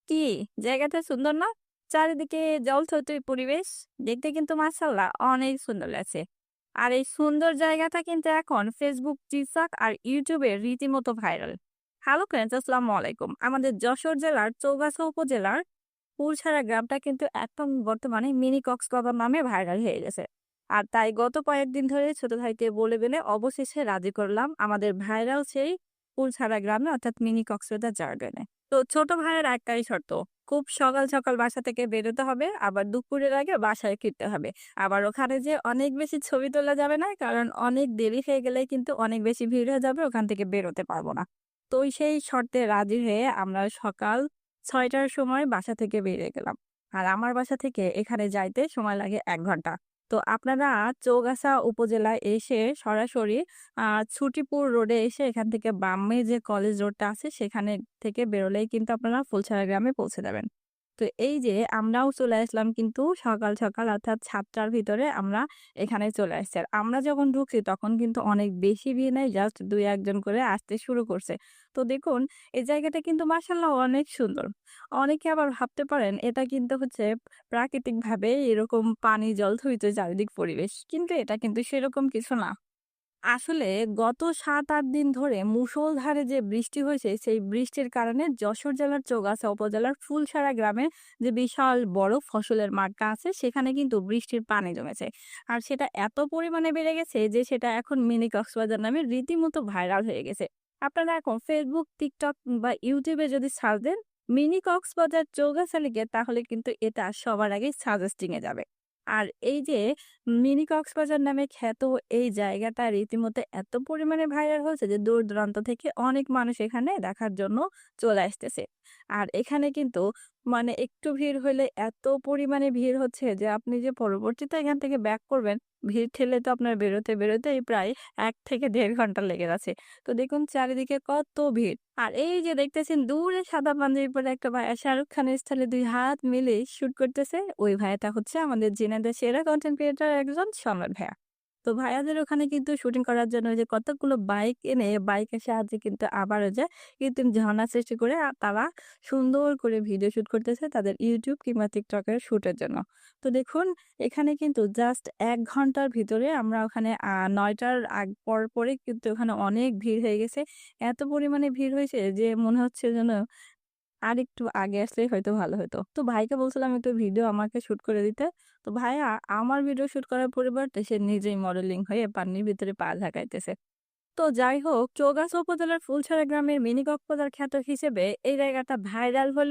কি জায়গাটা সুন্দর না? চারিদিকে জলথইথই পরিবেশ। দেখতে কিন্তু মাশাআল্লাহ অনেক সুন্দর লাগছে। আর এই সুন্দর জায়গাটা কিন্তু এখন Facebook, TikTok আর YouTube এ রীতিমতো ভাইরাল। হ্যালো ফ্রেন্ডস, আসসালামু আলাইকুম। আমাদের যশোর জেলার চৌগাছা উপজেলার কুলছাড়া গ্রামটা কিন্তু এখন বর্তমানে মিনি কক্সবাজার নামে ভাইরাল হয়ে গেছে। আর তাই গত কয়েকদিন ধরে ছোট ভাইকে বলে বেলে অবশেষে রাজি করলাম আমাদের ভাইরাল সেই কুলছাড়া গ্রামে অর্থাৎ মিনি কক্সবাজার যাওয়ার জন্য। তো ছোট ভাইয়ের একটাই শর্ত, খুব সকাল সকাল বাসা থেকে বেরোতে হবে, আবার দুপুরের আগে বাসায় ফিরতে হবে। আবার ওখানে যে অনেক বেশি ছবি তোলা যাবে না, কারণ অনেক দেরি হয়ে গেলে কিন্তু অনেক বেশি ভিড় হয়ে যাবে, ওখান থেকে বেরোতে পারবো না। তো সেই শর্তে রাজি হয়ে আমরা সকাল ৬টার সময় বাসা থেকে বেরিয়ে গেলাম। আর আমার বাসা থেকে এখানে যাইতে সময় লাগে ১ ঘন্টা। তো আপনারা চৌগাছা উপজেলায় এসে সরাসরি ছুটিপুর রোডে এসে এখান থেকে বামে যে কলেজ রোডটা আছে সেখানে থেকে বেরোলেই কিন্তু আপনারা ফুলছড়া গ্রামে পৌঁছে যাবেন। তো এই যে আমরাও চলে আসলাম কিন্তু সকাল সকাল অর্থাৎ ৭টার ভিতরে আমরা এখানে চলে আসছি। আর আমরা যখন ঢুকছি তখন কিন্তু অনেক বেশি ভিড় নাই, জাস্ট ২-১ জন করে আসতে শুরু করছে। তো দেখুন এই জায়গাটা কিন্তু মাশাআল্লাহ অনেক সুন্দর। অনেকে আবার ভাবতে পারেন এটা কিন্তু হচ্ছে প্রাকৃতিকভাবে এরকম পানি জল থইথই চারিদিক পরিবেশ। কিন্তু এটা কিন্তু সেরকম কিছু না। আসলে গত ৭-৮ দিন ধরে মুষলধারে যে বৃষ্টি হয়েছে, সেই বৃষ্টির কারণে যশোর জেলার চৌগাছা উপজেলার ফুলছড়া গ্রামে যে বিশাল বড় ফসলের মাঠটা আছে, সেখানে কিন্তু বৃষ্টির পানি জমেছে। আর সেটা এত পরিমাণে বেড়ে গেছে যে সেটা এখন মিনি কক্সবাজার নামে রীতিমতো ভাইরাল হয়ে গেছে। আপনারা এখন Facebook, TikTok বা YouTube এ যদি সার্চ দেন মিনি কক্সবাজার চৌগাছা লিখে, তাহলে কিন্তু এটা সবার আগে সাজেস্টিং এ যাবে। আর এই যে মিনি কক্সবাজার নামে খ্যাত এই জায়গাটা রীতিমতো এত পরিমাণে ভাইরাল হয়েছে যে দূর-দূরান্ত থেকে অনেক মানুষ এখানে দেখার জন্য চলে আসতেছে। আর এখানে কিন্তু মানে একটু ভিড় হইলে এত পরিমাণে ভিড় হচ্ছে যে আপনি যে পরবর্তীতে এখান থেকে ব্যাক করবেন, ভিড় ঠেলে তো আপনার বেরোতেই প্রায় ১ থেকে ১.৫ ঘন্টা লেগে যাচ্ছে। তো দেখুন চারিদিকে কত ভিড়। আর এই যে দেখতেছেন দূরে সাদা পাঞ্জাবি পরে একটা ভাইয়া শাহরুখ খানের স্টাইলে ২ হাত মিলে শুট করতেছে। ওই ভাইয়াটা হচ্ছে আমাদের জেনেদের সেরা কনটেন্ট ক্রিয়েটর একজন সম্রাট ভাইয়া। তো ভাইয়াদের ওখানে কিন্তু শুটিং করার জন্য ওই যে কতগুলো বাইক এনে বাইকের সাহায্যে কিন্তু আবার ওই যে কৃত্রিম ঝর্ণা সৃষ্টি করে তারা সুন্দর করে ভিডিও শুট করতেছে তাদের YouTube কিংবা TikTok এর শুটের জন্য। তো দেখুন এখানে কিন্তু জাস্ট ১ ঘন্টার ভিতরে আমরা ওখানে ৯টার পরে কিন্তু ওখানে অনেক ভিড় হয়ে গেছে। এত পরিমাণে ভিড় হয়েছে যে মনে হচ্ছে যেন আরেকটু আগে আসলেই হয়তো ভালো হতো। তো ভাইকে বলছিলাম একটু ভিডিও আমাকে শুট করে দিতে। তো ভাইয়া আমার ভিডিও শুট করার পরিবর্তে সে নিজেই মডেলিং হয়ে পানির ভিতরে পা ঝাঁকাইতেছে। তো যাই হোক, চৌগাছা উপজেলার ফুলছড়া গ্রামের মিনি কক্সবাজার খ্যাত হিসেবে এই জায়গাটা ভাইরাল হলেও